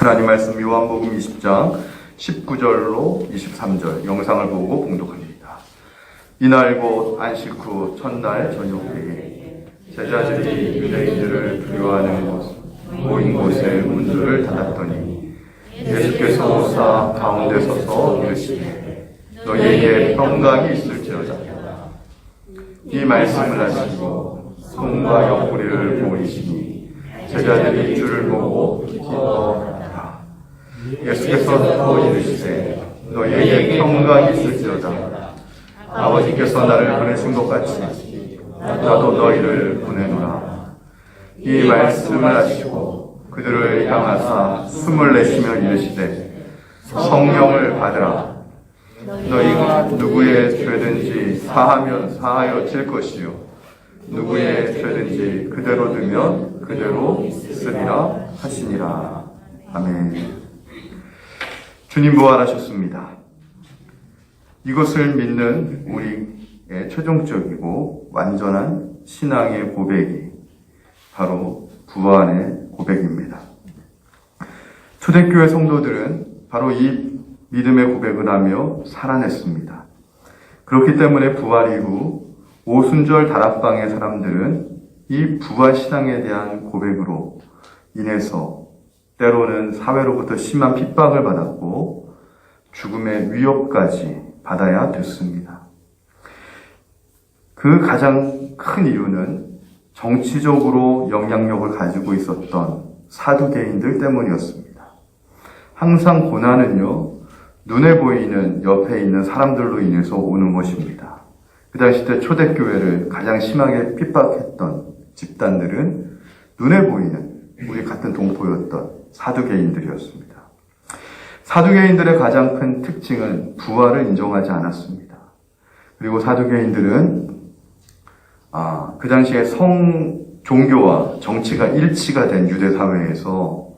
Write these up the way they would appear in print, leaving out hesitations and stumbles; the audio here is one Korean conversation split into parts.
하나님 말씀 요한복음 20장 19절로 23절 영상을 보고 봉독합니다. 이날 곧 안식 후 첫날 저녁에 제자들이 유대인들을 두려워하는 모인 곳의 문들을 닫았더니 예수께서 오사 가운데 서서 이르시되 너희에게 평강이 있을지어다. 이 말씀을 하시고 손과 옆구리를 보이시니 제자들이 주를 보고 기뻐하더라. 예수께서 또 이르시되 너희에게 평강이 있을지어다. 아버지께서 나를 보내신 것 같이 나도 너희를 보내노라. 이 말씀을 하시고 그들을 향하사 숨을 내쉬며 이르시되 성령을 받으라. 너희가 누구의 죄든지 사하면 사하여질 것이요 누구의 죄든지 그대로 두면 그대로 쓰리라 하시니라. 아멘. 주님 부활하셨습니다. 이것을 믿는 우리의 최종적이고 완전한 신앙의 고백이 바로 부활의 고백입니다. 초대교회 성도들은 바로 이 믿음의 고백을 하며 살아냈습니다. 그렇기 때문에 부활 이후 오순절 다락방의 사람들은 이 부활 신앙에 대한 고백으로 인해서 때로는 사회로부터 심한 핍박을 받았고 죽음의 위협까지 받아야 됐습니다. 그 가장 큰 이유는 정치적으로 영향력을 가지고 있었던 사두개인들 때문이었습니다. 항상 고난은요, 눈에 보이는 옆에 있는 사람들로 인해서 오는 것입니다. 그 당시 때 초대교회를 가장 심하게 핍박했던 집단들은 눈에 보이는 우리 같은 동포였던 사두개인들이었습니다. 사두개인들의 가장 큰 특징은 부활을 인정하지 않았습니다. 그리고 사두개인들은 그 당시에 종교와 정치가 일치가 된 유대 사회에서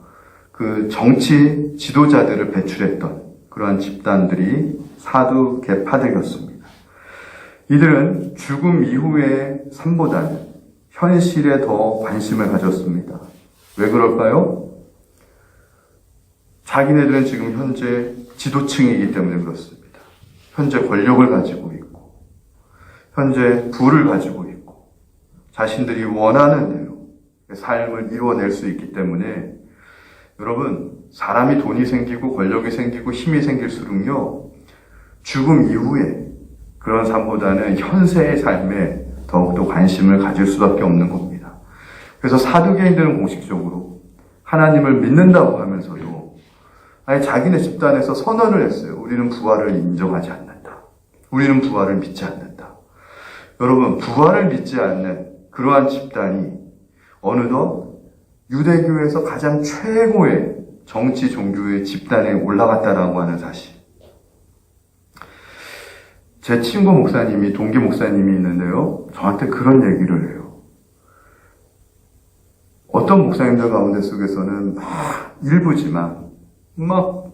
그 정치 지도자들을 배출했던 그러한 집단들이 사두개파들이었습니다. 이들은 죽음 이후의 삶보다는 현실에 더 관심을 가졌습니다. 왜 그럴까요? 자기네들은 지금 현재 지도층이기 때문에 그렇습니다. 현재 권력을 가지고 있고, 현재 부를 가지고 있고, 자신들이 원하는 대로 삶을 이루어낼 수 있기 때문에 여러분, 사람이 돈이 생기고 권력이 생기고 힘이 생길수록요, 죽음 이후에 그런 삶보다는 현세의 삶에 더욱더 관심을 가질 수밖에 없는 겁니다. 그래서 사두개인들은 공식적으로 하나님을 믿는다고 하면서도 아니 자기네 집단에서 선언을 했어요. 우리는 부활을 인정하지 않는다. 우리는 부활을 믿지 않는다. 여러분, 부활을 믿지 않는 그러한 집단이 어느덧 유대교에서 가장 최고의 정치 종교의 집단에 올라갔다라고 하는 사실. 제 친구 목사님이, 동기 목사님이 있는데요. 저한테 그런 얘기를 해요. 어떤 목사님들 가운데 속에서는 일부지만 막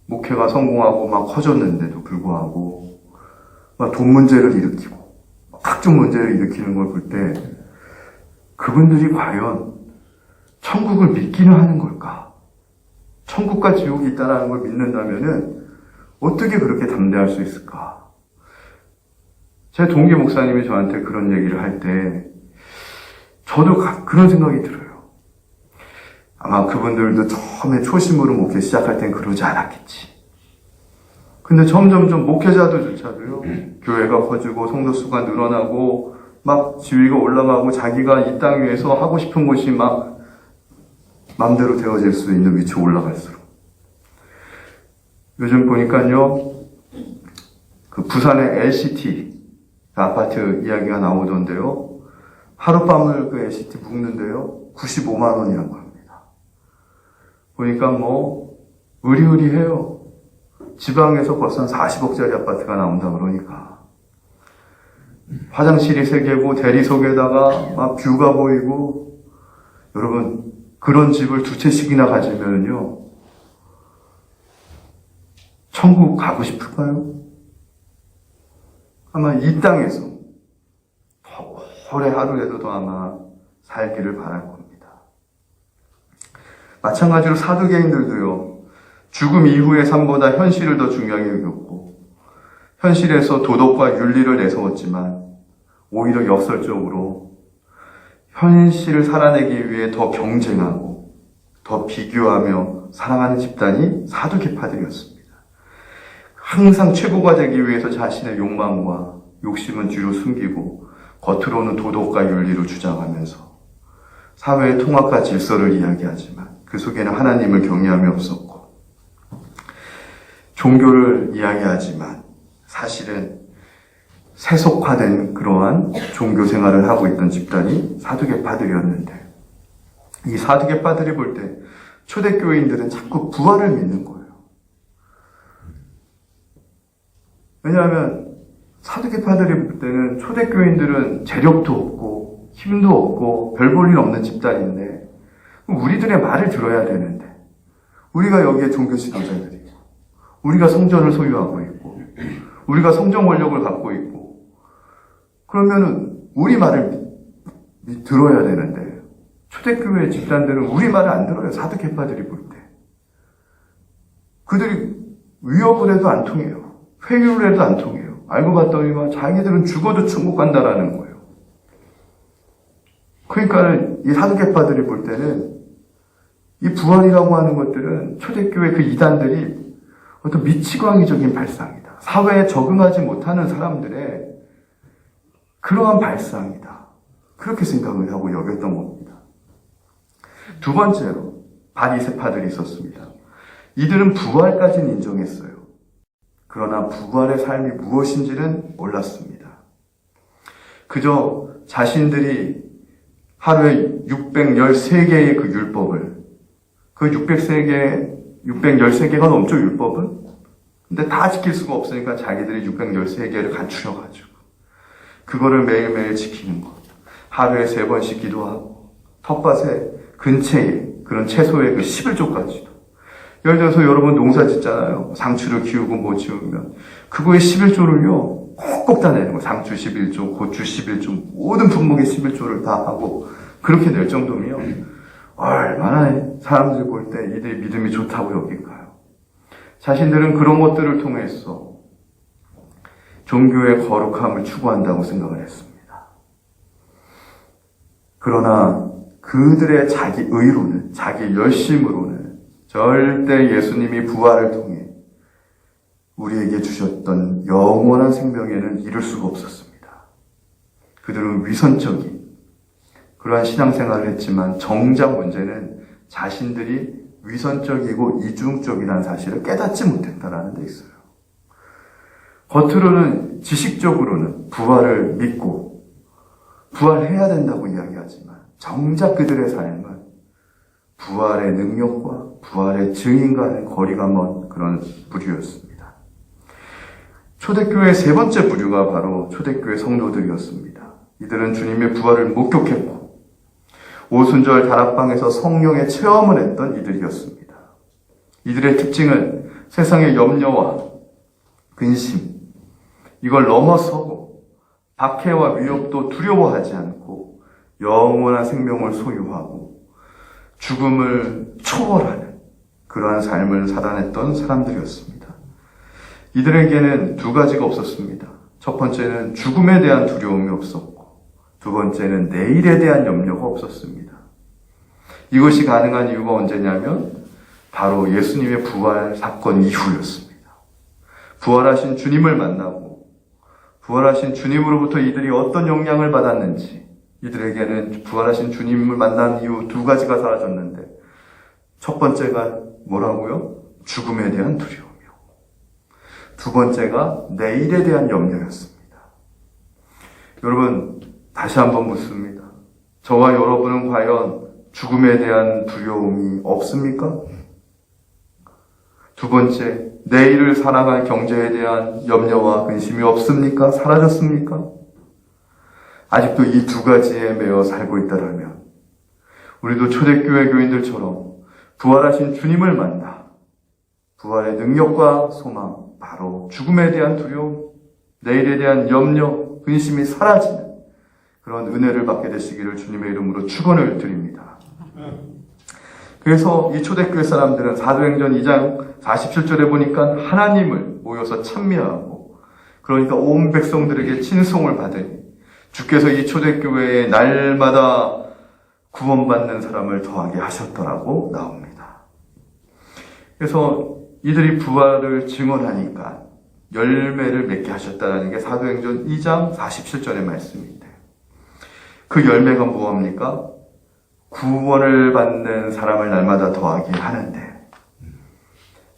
목회가 성공하고 막 커졌는데도 불구하고 막 돈 문제를 일으키고 각종 문제를 일으키는 걸 볼 때 그분들이 과연 천국을 믿기는 하는 걸까? 천국과 지옥이 있다는 걸 믿는다면은 어떻게 그렇게 담대할 수 있을까? 제 동기 목사님이 저한테 그런 얘기를 할 때 저도 그런 생각이 들어요. 아마 그분들도 처음에 초심으로 목회 시작할 땐 그러지 않았겠지. 근데 점점점 목회자들조차도요, 교회가 커지고 성도 수가 늘어나고 막 지위가 올라가고 자기가 이 땅 위에서 하고 싶은 것이 막 마음대로 되어질 수 있는 위치에 올라갈수록. 요즘 보니까요, 그 부산의 LCT 아파트 이야기가 나오던데요. 하룻밤을 그 LCT 묵는데요. 95만 원이라고 합니다. 보니까 뭐 의리의리해요. 지방에서 벌써 한 40억짜리 아파트가 나온다 그러니까. 화장실이 3개고 대리석에다가 막 뷰가 보이고 여러분 그런 집을 2채씩이나 가지면요. 천국 가고 싶을까요? 아마 이 땅에서 오래 하루에도 더 아마 살기를 바랄 겁니다. 마찬가지로 사두개인들도요, 죽음 이후의 삶보다 현실을 더 중요하게 여겼고, 현실에서 도덕과 윤리를 내세웠지만, 오히려 역설적으로 현실을 살아내기 위해 더 경쟁하고, 더 비교하며 살아가는 집단이 사두개파들이었습니다. 항상 최고가 되기 위해서 자신의 욕망과 욕심은 뒤로 숨기고, 겉으로는 도덕과 윤리를 주장하면서 사회의 통합과 질서를 이야기하지만 그 속에는 하나님을 경외함이 없었고, 종교를 이야기하지만 사실은 세속화된 그러한 종교 생활을 하고 있던 집단이 사두개파들이었는데, 이 사두개파들이 볼 때 초대교회인들은 자꾸 부활을 믿는 거예요. 왜냐하면 사두개파들이 볼 때는 초대교인들은 재력도 없고 힘도 없고 별 볼 일 없는 집단인데, 우리들의 말을 들어야 되는데, 우리가 여기에 종교 지도자들이고, 우리가 성전을 소유하고 있고, 우리가 성전 권력을 갖고 있고, 그러면은 우리 말을 들어야 되는데, 초대교회 집단들은 우리 말을 안 들어요. 사두개파들이 볼 때. 그들이 위협을 해도 안 통해요. 회유를 해도 안 통해요. 알고 봤더니만 자기들은 죽어도 천국 간다라는 거예요. 그러니까 이 사두개파들이 볼 때는 이 부활이라고 하는 것들은 초대교회 그 이단들이 어떤 미치광이적인 발상이다. 사회에 적응하지 못하는 사람들의 그러한 발상이다. 그렇게 생각을 하고 여겼던 겁니다. 두 번째로 바리새파들이 있었습니다. 이들은 부활까지는 인정했어요. 그러나 부활의 삶이 무엇인지는 몰랐습니다. 그저 자신들이 하루에 613개의 그 율법을, 그 613개가 넘죠, 율법은? 근데 다 지킬 수가 없으니까 자기들이 613개를 갖추려가지고 그거를 매일매일 지키는 것. 하루에 3번씩 기도하고 텃밭에 근처에 그런 채소의 그 11조까지도. 예를 들어서 여러분 농사 짓잖아요. 상추를 키우고 뭐 지으면 그거의 11조를요 꼭꼭 다 내는 거예요. 상추 11조, 고추 11조, 모든 품목의 11조를 다 하고 그렇게 낼 정도면 얼마나 사람들이 볼 때 이들이 믿음이 좋다고 여길까요? 자신들은 그런 것들을 통해서 종교의 거룩함을 추구한다고 생각을 했습니다. 그러나 그들의 자기 의로는, 자기 열심으로는 절대 예수님이 부활을 통해 우리에게 주셨던 영원한 생명에는 이룰 수가 없었습니다. 그들은 위선적인 그러한 신앙생활을 했지만 정작 문제는 자신들이 위선적이고 이중적이라는 사실을 깨닫지 못했다라는 데 있어요. 겉으로는 지식적으로는 부활을 믿고 부활해야 된다고 이야기하지만 정작 그들의 삶은 부활의 능력과 부활의 증인과는 거리가 먼 그런 부류였습니다. 초대교회의 세 번째 부류가 바로 초대교회 성도들이었습니다. 이들은 주님의 부활을 목격했고 오순절 다락방에서 성령의 체험을 했던 이들이었습니다. 이들의 특징은 세상의 염려와 근심, 이걸 넘어서고 박해와 위협도 두려워하지 않고 영원한 생명을 소유하고 죽음을 초월하는 그러한 삶을 살아냈던 사람들이었습니다. 이들에게는 두 가지가 없었습니다. 첫 번째는 죽음에 대한 두려움이 없었고, 두 번째는 내일에 대한 염려가 없었습니다. 이것이 가능한 이유가 언제냐면 바로 예수님의 부활 사건 이후였습니다. 부활하신 주님을 만나고 부활하신 주님으로부터 이들이 어떤 영향을 받았는지, 이들에게는 부활하신 주님을 만난 이후 두 가지가 사라졌는데, 첫 번째가 뭐라고요? 죽음에 대한 두려움이요. 두 번째가 내일에 대한 염려였습니다. 여러분, 다시 한번 묻습니다. 저와 여러분은 과연 죽음에 대한 두려움이 없습니까? 두 번째, 내일을 살아갈 경제에 대한 염려와 근심이 없습니까? 사라졌습니까? 아직도 이 두 가지에 매여 살고 있다면 우리도 초대교회 교인들처럼 부활하신 주님을 만나 부활의 능력과 소망, 바로 죽음에 대한 두려움, 내일에 대한 염려, 근심이 사라지는 그런 은혜를 받게 되시기를 주님의 이름으로 축원을 드립니다. 그래서 이 초대교회 사람들은 사도행전 2장 47절에 보니까 하나님을 모여서 찬미하고, 그러니까 온 백성들에게 친송을 받으니 주께서 이 초대교회에 날마다 구원받는 사람을 더하게 하셨더라고 나옵니다. 그래서 이들이 부활을 증언하니까 열매를 맺게 하셨다는 게 사도행전 2장 47절의 말씀인데, 그 열매가 무엇입니까? 구원을 받는 사람을 날마다 더하게 하는데,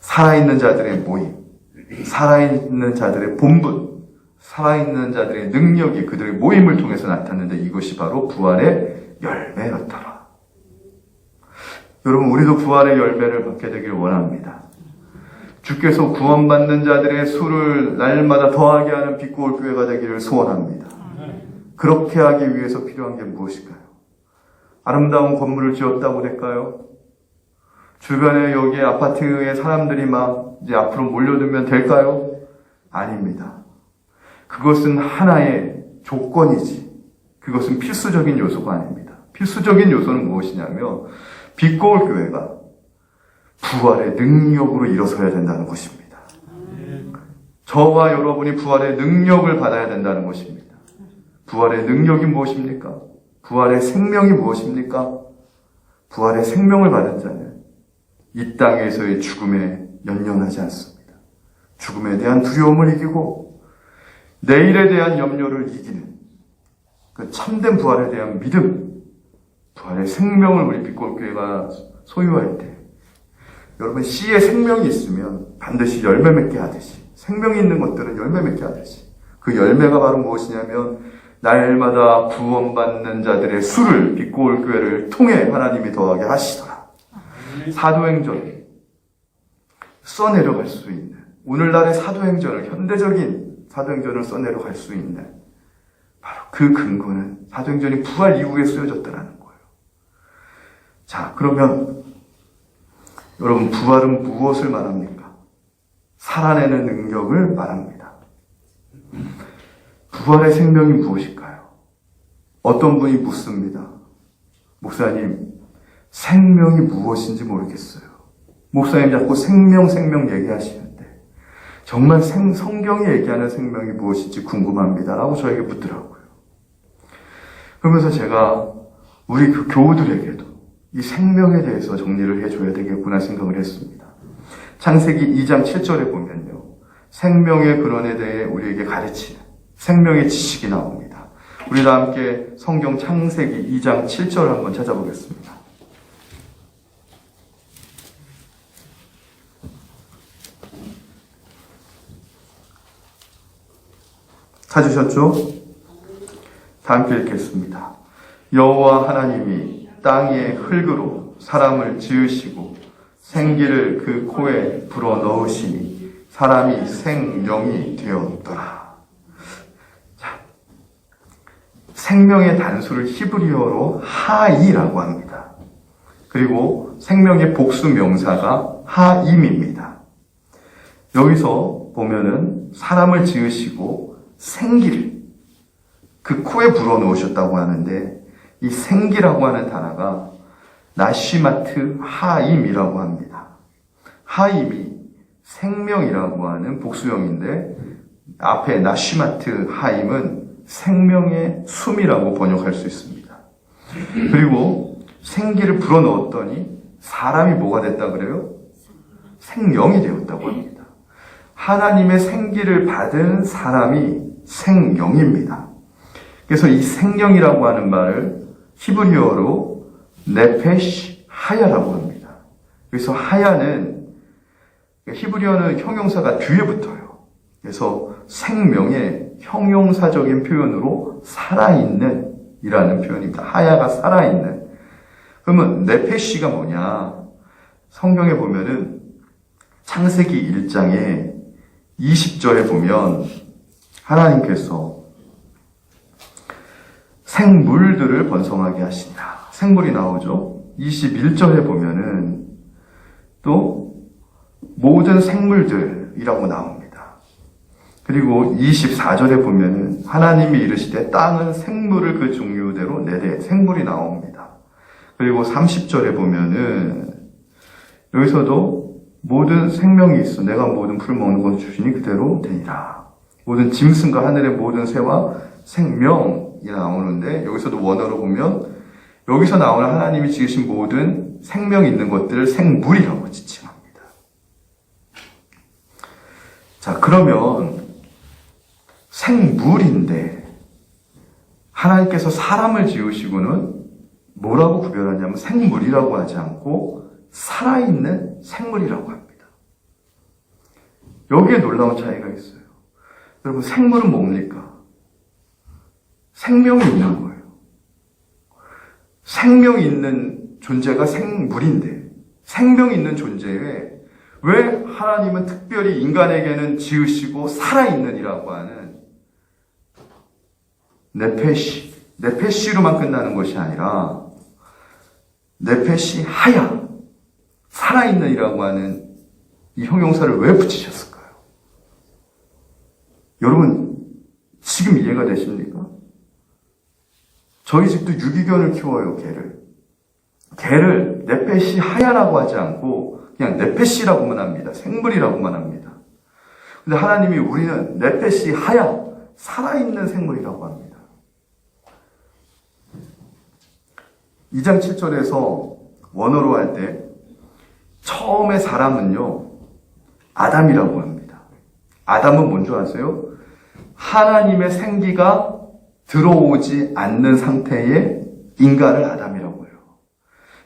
살아있는 자들의 모임, 살아있는 자들의 본분, 살아있는 자들의 능력이 그들의 모임을 통해서 나타났는데, 이것이 바로 부활의 열매였더라. 여러분, 우리도 부활의 열매를 받게 되길 원합니다. 주께서 구원받는 자들의 수를 날마다 더하게 하는 빛고울 교회가 되기를 소원합니다. 그렇게 하기 위해서 필요한 게 무엇일까요? 아름다운 건물을 지었다고 될까요? 주변에 여기 아파트에 사람들이 막 이제 앞으로 몰려들면 될까요? 아닙니다. 그것은 하나의 조건이지, 그것은 필수적인 요소가 아닙니다. 필수적인 요소는 무엇이냐면, 빛고울 교회가 부활의 능력으로 일어서야 된다는 것입니다. 저와 여러분이 부활의 능력을 받아야 된다는 것입니다. 부활의 능력이 무엇입니까? 부활의 생명이 무엇입니까? 부활의 생명을 받은 자는 이 땅에서의 죽음에 연연하지 않습니다. 죽음에 대한 두려움을 이기고 내일에 대한 염려를 이기는 그 참된 부활에 대한 믿음, 부활의 생명을 우리 빛고울교회가 소유할 때, 여러분, 씨에 생명이 있으면 반드시 열매 맺게 하듯이, 생명이 있는 것들은 열매 맺게 하듯이, 그 열매가 바로 무엇이냐면 날마다 구원받는 자들의 수를 빛고울교회를 통해 하나님이 더하게 하시더라. 사도행전 써내려갈 수 있는, 오늘날의 사도행전을, 현대적인 사도행전을 써내려갈 수 있는 바로 그 근거는 사도행전이 부활 이후에 쓰여졌다는 거예요. 자, 그러면 여러분, 부활은 무엇을 말합니까? 살아내는 능력을 말합니다. 부활의 생명이 무엇일까요? 어떤 분이 묻습니다. 목사님, 생명이 무엇인지 모르겠어요. 목사님 자꾸 생명 얘기하시는데 정말 성경이 얘기하는 생명이 무엇인지 궁금합니다 라고 저에게 묻더라고요. 그러면서 제가 우리 그 교우들에게도 이 생명에 대해서 정리를 해줘야 되겠구나 생각을 했습니다. 창세기 2장 7절에 보면요, 생명의 근원에 대해 우리에게 가르치는 생명의 지식이 나옵니다. 우리 다 함께 성경 창세기 2장 7절을 한번 찾아보겠습니다. 찾으셨죠? 다 함께 읽겠습니다. 여호와 하나님이 땅의 흙으로 사람을 지으시고 생기를 그 코에 불어넣으시니 사람이 생명이 되었더라. 자, 생명의 단수를 히브리어로 하이라고 합니다. 그리고 생명의 복수 명사가 하임입니다. 여기서 보면은 사람을 지으시고 생기를 그 코에 불어넣으셨다고 하는데, 이 생기라고 하는 단어가 나시마트 하임이라고 합니다. 하임이 생명이라고 하는 복수형인데, 앞에 나시마트 하임은 생명의 숨이라고 번역할 수 있습니다. 그리고 생기를 불어넣었더니 사람이 뭐가 됐다 그래요? 생명이 되었다고 합니다. 하나님의 생기를 받은 사람이 생명입니다. 그래서 이 생명이라고 하는 말을 히브리어로 네페시 하야라고 합니다. 그래서 하야는, 히브리어는 형용사가 뒤에 붙어요. 그래서 생명의 형용사적인 표현으로 살아있는 이라는 표현입니다. 하야가 살아있는. 그러면 네페시가 뭐냐? 성경에 보면은 창세기 1장에 20절에 보면 하나님께서 생물들을 번성하게 하시니라. 생물이 나오죠. 21절에 보면은 또 모든 생물들이라고 나옵니다. 그리고 24절에 보면은 하나님이 이르시되 땅은 생물을 그 종류대로 내되 생물이 나옵니다. 그리고 30절에 보면은 여기서도 모든 생명이 있어. 내가 모든 풀을 먹는 것 주시니 그대로 되니라. 모든 짐승과 하늘의 모든 새와 생명이 나오는데 여기서도 원어로 보면 여기서 나오는 하나님이 지으신 모든 생명이 있는 것들을 생물이라고 지칭합니다. 자, 그러면 생물인데 하나님께서 사람을 지으시고는 뭐라고 구별하냐면 생물이라고 하지 않고 살아있는 생물이라고 합니다. 여기에 놀라운 차이가 있어요. 여러분, 생물은 뭡니까? 생명이 있는 거예요. 생명이 있는 존재가 생물인데 생명이 있는 존재에 왜 하나님은 특별히 인간에게는 지으시고 살아있는이라고 하는 네페시로만 끝나는 것이 아니라 네페시 하야, 살아있는이라고 하는 이 형용사를 왜 붙이셨을까요? 여러분, 지금 이해가 되십니까? 저희 집도 유기견을 키워요, 개를. 개를 네페시 하야라고 하지 않고 그냥 네페시라고만 합니다. 생물이라고만 합니다. 근데 하나님이 우리는 네페시 하야, 살아있는 생물이라고 합니다. 2장 7절에서 원어로 할 때 처음에 사람은요, 아담이라고 합니다. 아담은 뭔 줄 아세요? 하나님의 생기가 들어오지 않는 상태의 인간을 아담이라고 해요.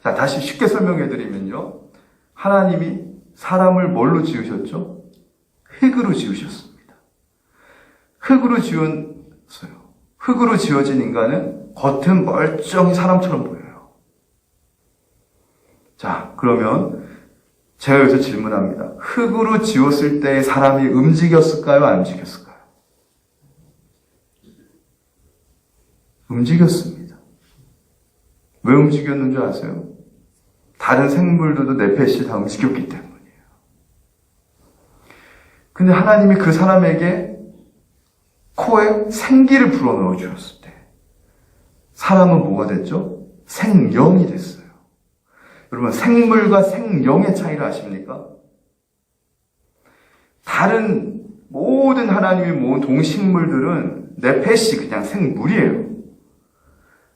자, 다시 쉽게 설명해 드리면요. 하나님이 사람을 뭘로 지으셨죠? 흙으로 지으셨습니다. 흙으로 지었어요. 흙으로 지어진 인간은 겉은 멀쩡히 사람처럼 보여요. 자, 그러면 제가 여기서 질문합니다. 흙으로 지었을 때 사람이 움직였을까요? 안 움직였을까요? 움직였습니다. 왜 움직였는지 아세요? 다른 생물들도 네페시 다 움직였기 때문이에요. 근데 하나님이 그 사람에게 코에 생기를 불어넣어 주었을 때 사람은 뭐가 됐죠? 생명이 됐어요. 여러분, 생물과 생명의 차이를 아십니까? 다른 모든 하나님이 모은 동식물들은 네페시, 그냥 생물이에요.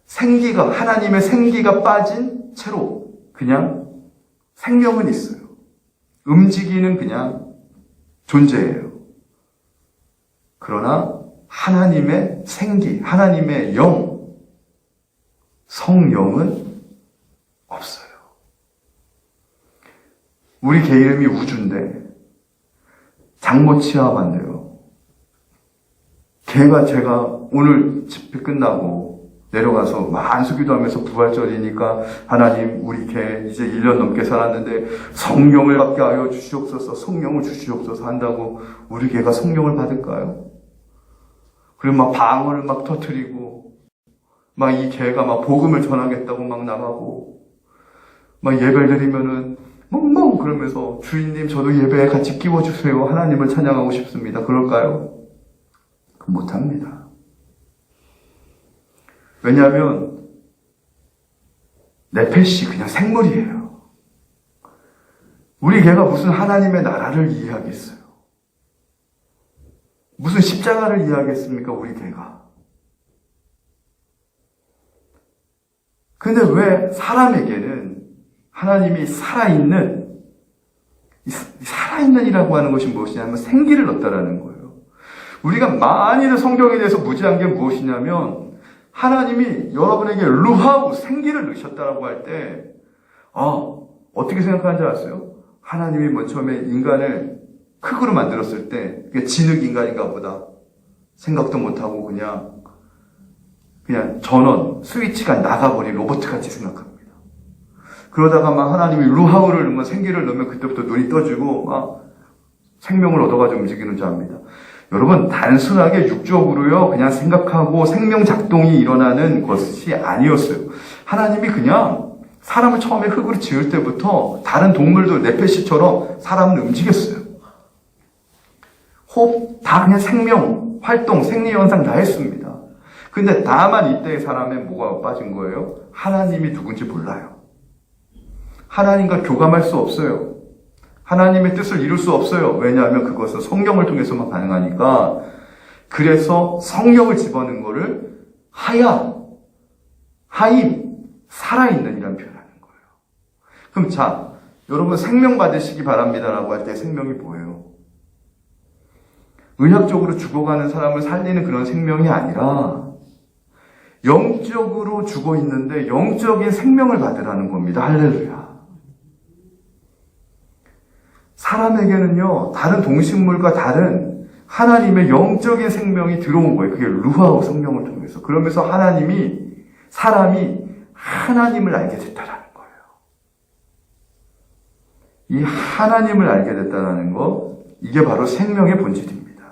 생기가, 하나님의 생기가 빠진 채로 그냥 생명은 있어요. 움직이는 그냥 존재예요. 그러나 하나님의 생기, 하나님의 영, 성령은 없어요. 우리 개 이름이 우주인데 장모치아만 돼요. 개가 제가 오늘 집회 끝나고 내려가서 만수기도 하면서 부활절이니까 하나님 우리 개 이제 1년 넘게 살았는데 성령을 받게 하여 주시옵소서, 성령을 주시옵소서 한다고 우리 개가 성령을 받을까요? 그리고 막 방언을 막 터뜨리고 막 이 개가 막 복음을 전하겠다고 막 나가고 막 예배를 드리면은 멍멍 그러면서 주인님 저도 예배에 같이 끼워주세요. 하나님을 찬양하고 싶습니다. 그럴까요? 못합니다. 왜냐하면 네페시 그냥 생물이에요. 우리 개가 무슨 하나님의 나라를 이해하겠어요? 무슨 십자가를 이해하겠습니까? 우리 개가. 근데 왜 사람에게는 하나님이 살아있는이라고 하는 것이 무엇이냐면 생기를 넣었다라는 거예요. 우리가 만일 성경에 대해서 무지한 게 무엇이냐면 하나님이 여러분에게 루하우, 생기를 넣으셨다라고 할 때 어떻게 생각하는지 아세요? 하나님이 맨 처음에 인간을 흙으로 만들었을 때 그게 진흙인간인가 보다 생각도 못하고 그냥 전원 스위치가 나가버린 로봇같이 생각합니다. 그러다가 막 하나님이 루하우를 넣으면 생기를 넣으면 그때부터 눈이 떠지고 막 생명을 얻어가지고 움직이는 줄 압니다. 여러분, 단순하게 육적으로요 그냥 생각하고 생명 작동이 일어나는 것이 아니었어요. 하나님이 그냥 사람을 처음에 흙으로 지을 때부터 다른 동물들 네페시처럼 사람을 움직였어요. 호흡 다 그냥 생명, 활동, 생리현상 다 했습니다. 근데 다만 이때의 사람의 뭐가 빠진 거예요? 하나님이 누군지 몰라요. 하나님과 교감할 수 없어요. 하나님의 뜻을 이룰 수 없어요. 왜냐하면 그것은 성경을 통해서만 가능하니까. 그래서 성령을 집어넣은 거를 하임, 살아있는 이란 표현하는 거예요. 그럼 자, 여러분 생명 받으시기 바랍니다라고 할 때 생명이 뭐예요? 의학적으로 죽어가는 사람을 살리는 그런 생명이 아니라 영적으로 죽어 있는데 영적인 생명을 받으라는 겁니다. 할렐루야. 사람에게는요, 다른 동식물과 다른 하나님의 영적인 생명이 들어온 거예요. 그게 루하우 성령을 통해서. 그러면서 사람이 하나님을 알게 됐다라는 거예요. 이 하나님을 알게 됐다라는 거, 이게 바로 생명의 본질입니다.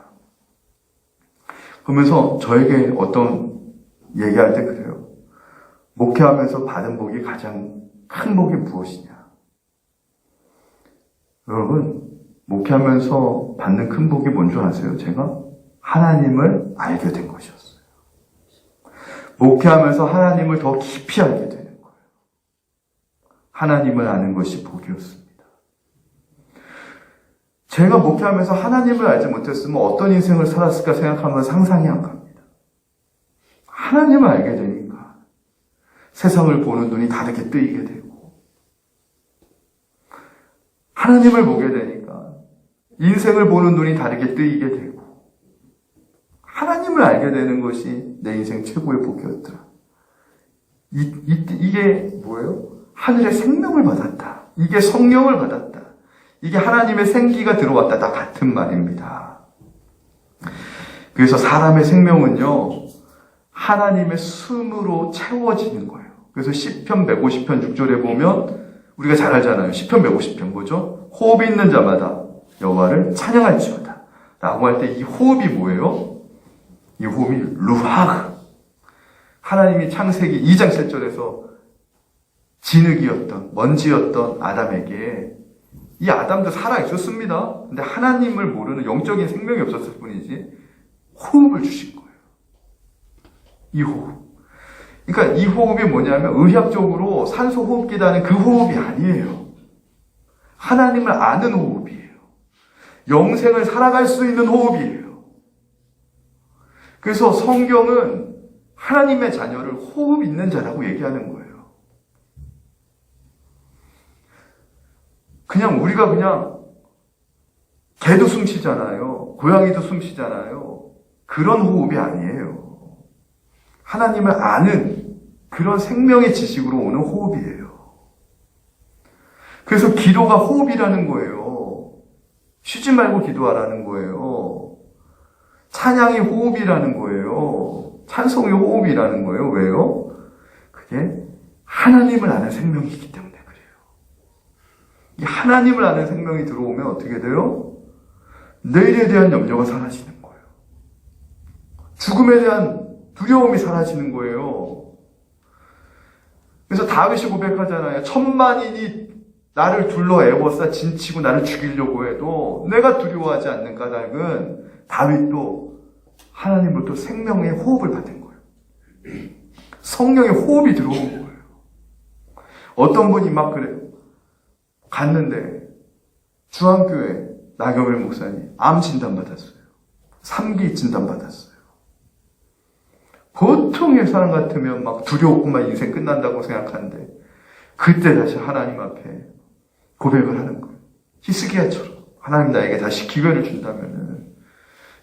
그러면서 저에게 어떤 얘기할 때 그래요. 목회하면서 받은 복이 가장 큰 복이 무엇이냐? 여러분, 목회하면서 받는 큰 복이 뭔 줄 아세요? 제가 하나님을 알게 된 것이었어요. 목회하면서 하나님을 더 깊이 알게 되는 거예요. 하나님을 아는 것이 복이었습니다. 제가 목회하면서 하나님을 알지 못했으면 어떤 인생을 살았을까 생각하면 상상이 안 갑니다. 하나님을 알게 되니까 세상을 보는 눈이 다르게 뜨이게 되고, 하나님을 보게 되니까 인생을 보는 눈이 다르게 뜨이게 되고, 하나님을 알게 되는 것이 내 인생 최고의 복이었더라. 이게 뭐예요? 하늘의 생명을 받았다. 이게 성령을 받았다. 이게 하나님의 생기가 들어왔다. 다 같은 말입니다. 그래서 사람의 생명은요, 하나님의 숨으로 채워지는 거예요. 그래서 시편 150편 6절에 보면 우리가 잘 알잖아요. 시편 150편 뭐죠? 호흡이 있는 자마다 여호와를 찬양할지어다 라고 할 때 이 호흡이 뭐예요? 이 호흡이 루하. 하나님이 창세기 2장 7절에서 진흙이었던, 먼지였던 아담에게, 이 아담도 살아있었습니다. 근데 하나님을 모르는 영적인 생명이 없었을 뿐이지 호흡을 주신 거예요. 이 호흡. 그러니까 이 호흡이 뭐냐면 의학적으로 산소 호흡기라는 그 호흡이 아니에요. 하나님을 아는 호흡이에요. 영생을 살아갈 수 있는 호흡이에요. 그래서 성경은 하나님의 자녀를 호흡 있는 자라고 얘기하는 거예요. 우리가 개도 숨 쉬잖아요. 고양이도 숨 쉬잖아요. 그런 호흡이 아니에요. 하나님을 아는 그런 생명의 지식으로 오는 호흡이에요. 그래서 기도가 호흡이라는 거예요. 쉬지 말고 기도하라는 거예요. 찬양이 호흡이라는 거예요. 찬송이 호흡이라는 거예요. 왜요? 그게 하나님을 아는 생명이기 때문에. 이 하나님을 아는 생명이 들어오면 어떻게 돼요? 내일에 대한 염려가 사라지는 거예요. 죽음에 대한 두려움이 사라지는 거예요. 그래서 다윗이 고백하잖아요. 천만인이 나를 둘러 애워싸 진치고 나를 죽이려고 해도 내가 두려워하지 않는 까닭은 다윗도 하나님으로부터 생명의 호흡을 받은 거예요. 성령의 호흡이 들어온 거예요. 어떤 분이 막 그래요. 갔는데 중앙교회 나경일 목사님 암 진단 받았어요. 3기 진단 받았어요. 보통의 사람 같으면 막 두려웠구만 인생 끝난다고 생각하는데 그때 다시 하나님 앞에 고백을 하는 거예요. 히스기야처럼 하나님 나에게 다시 기회를 준다면은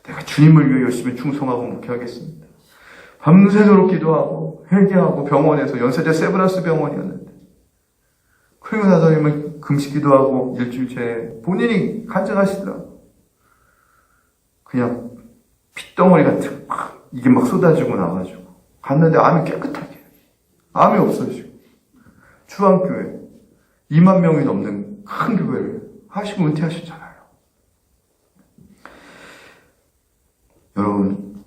내가 주님을 위해 열심히 충성하고 목회하겠습니다. 밤새도록 기도하고 회개하고 병원에서 연세대 세브란스 병원이었는데 그리고 나서는 금식 기도하고 일주일째 본인이 간증하시더라고요. 그냥 핏덩어리 같은 이게 막 쏟아지고 나가지고 갔는데 암이 깨끗하게 암이 없어지고 주한교회 2만 명이 넘는 큰 교회를 하시고 은퇴하셨잖아요. 여러분,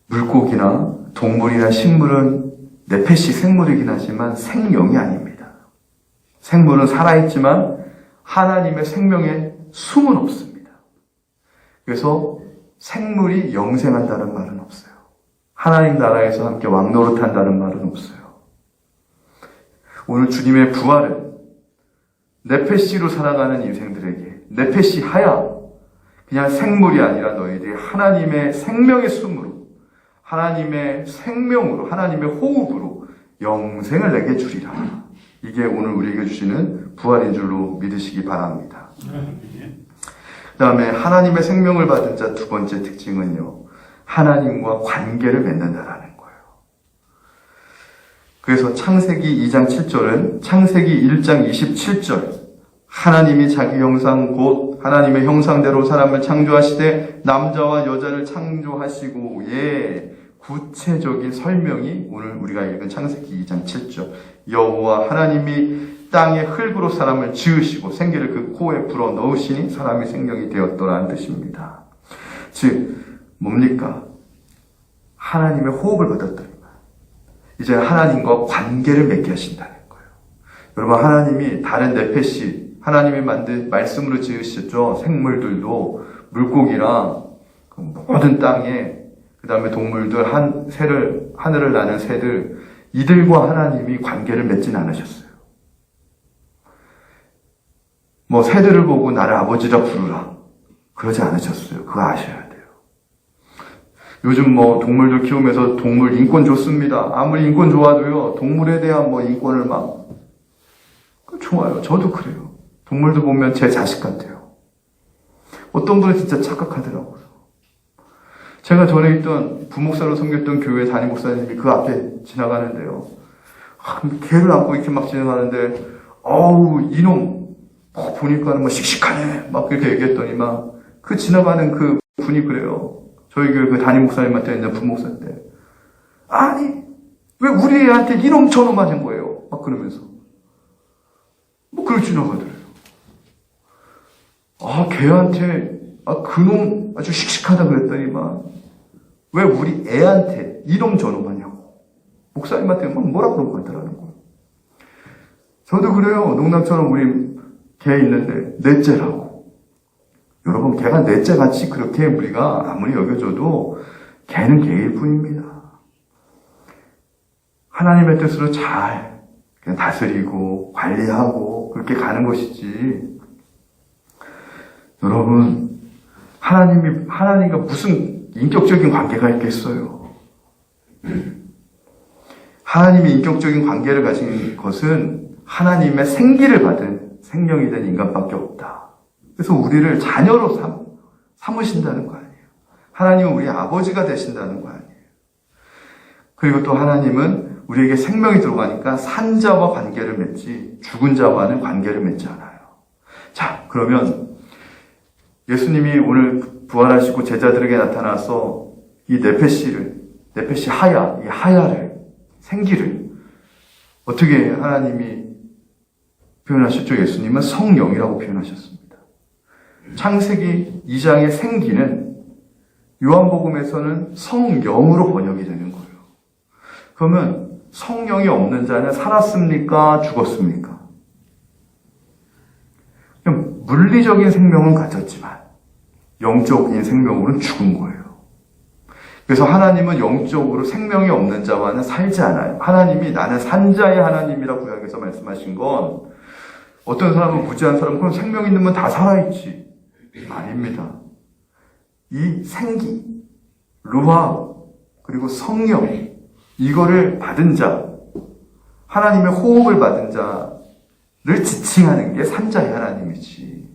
물고기나 동물이나 식물은 네페시 생물이긴 하지만 생명이 아닙니다. 생물은 살아있지만 하나님의 생명에 숨은 없습니다. 그래서 생물이 영생한다는 말은 없어요. 하나님 나라에서 함께 왕노릇한다는 말은 없어요. 오늘 주님의 부활은 네페시로 살아가는 인생들에게 네페시 하야, 그냥 생물이 아니라 너희들이 하나님의 생명의 숨으로, 하나님의 생명으로, 하나님의 호흡으로 영생을 내게 주리라. 이게 오늘 우리에게 주시는 부활인 줄로 믿으시기 바랍니다. 그 다음에 하나님의 생명을 받은 자 두 번째 특징은요, 하나님과 관계를 맺는다라는 거예요. 그래서 창세기 2장 7절은 창세기 1장 27절, 하나님이 자기 형상 곧 하나님의 형상대로 사람을 창조하시되 남자와 여자를 창조하시고, 구체적인 설명이 오늘 우리가 읽은 창세기 2장 7절, 여호와 하나님이 땅의 흙으로 사람을 지으시고 생기를 그 코에 불어 넣으시니 사람이 생명이 되었더라는 뜻입니다. 즉 뭡니까? 하나님의 호흡을 받았더니 이제 하나님과 관계를 맺게 하신다는 거예요. 여러분, 하나님이 다른 네페시, 하나님이 만든 말씀으로 지으셨죠. 생물들도 물고기랑 모든 땅에, 그 다음에 동물들, 하늘을 나는 새들, 이들과 하나님이 관계를 맺진 않으셨어요. 뭐 새들을 보고 나를 아버지라 부르라, 그러지 않으셨어요. 그거 아셔야 돼요. 요즘 뭐 동물들 키우면서 동물 인권 좋습니다. 아무리 인권 좋아도요, 동물에 대한 뭐 인권을 막, 좋아요. 저도 그래요. 동물들 보면 제 자식 같아요. 어떤 분은 진짜 착각하더라고요. 제가 전에 있던 부목사로 섬겼던 교회 담임 목사님이 그 앞에 지나가는데요, 개를 안고 이렇게 막 지나가는데, 어우, 이놈, 보니까는 뭐 씩씩하네, 막 그렇게 얘기했더니 그 지나가는 그 분이 그래요. 저희 교회 그 담임 목사님한테 있는 부목사인데, 아니, 왜 우리 애한테 이놈 저놈 하는 거예요? 막 그러면서. 뭐 그걸 지나가더래요. 걔한테, 그놈 아주 씩씩하다 그랬더니 왜 우리 애한테 이놈 저놈 하냐고. 목사님한테 뭐라 그러고 간다라는 거예요. 저도 그래요. 농담처럼 우리 개 있는데 넷째라고. 여러분, 개가 넷째같이 그렇게 우리가 아무리 여겨줘도 개는 개일 뿐입니다. 하나님의 뜻으로 잘 그냥 다스리고 관리하고 그렇게 가는 것이지. 여러분, 하나님과 무슨 인격적인 관계가 있겠어요? 하나님이 인격적인 관계를 가진 것은 하나님의 생기를 받은 생명이 된 인간밖에 없다. 그래서 우리를 자녀로 삼으신다는 거 아니에요. 하나님은 우리 아버지가 되신다는 거 아니에요. 그리고 또 하나님은 우리에게 생명이 들어가니까 산 자와 관계를 맺지 죽은 자와는 관계를 맺지 않아요. 자, 그러면 예수님이 오늘 부활하시고 제자들에게 나타나서 이 네페시 하야, 이 하야를, 생기를 어떻게 하나님이 표현하셨죠? 예수님은 성령이라고 표현하셨습니다. 창세기 2장의 생기는 요한복음에서는 성령으로 번역이 되는 거예요. 그러면 성령이 없는 자는 살았습니까? 죽었습니까? 그냥 물리적인 생명은 가졌지만 영적인 생명으로는 죽은 거예요. 그래서 하나님은 영적으로 생명이 없는 자와는 살지 않아요. 하나님이 나는 산자의 하나님이라고 구약에서 말씀하신 건, 어떤 사람은 무지한 사람은 그럼 생명 있는 분 다 살아있지. 아닙니다. 이 생기, 루아, 그리고 성령, 이거를 받은 자, 하나님의 호흡을 받은 자를 지칭하는 게 산자의 하나님이지.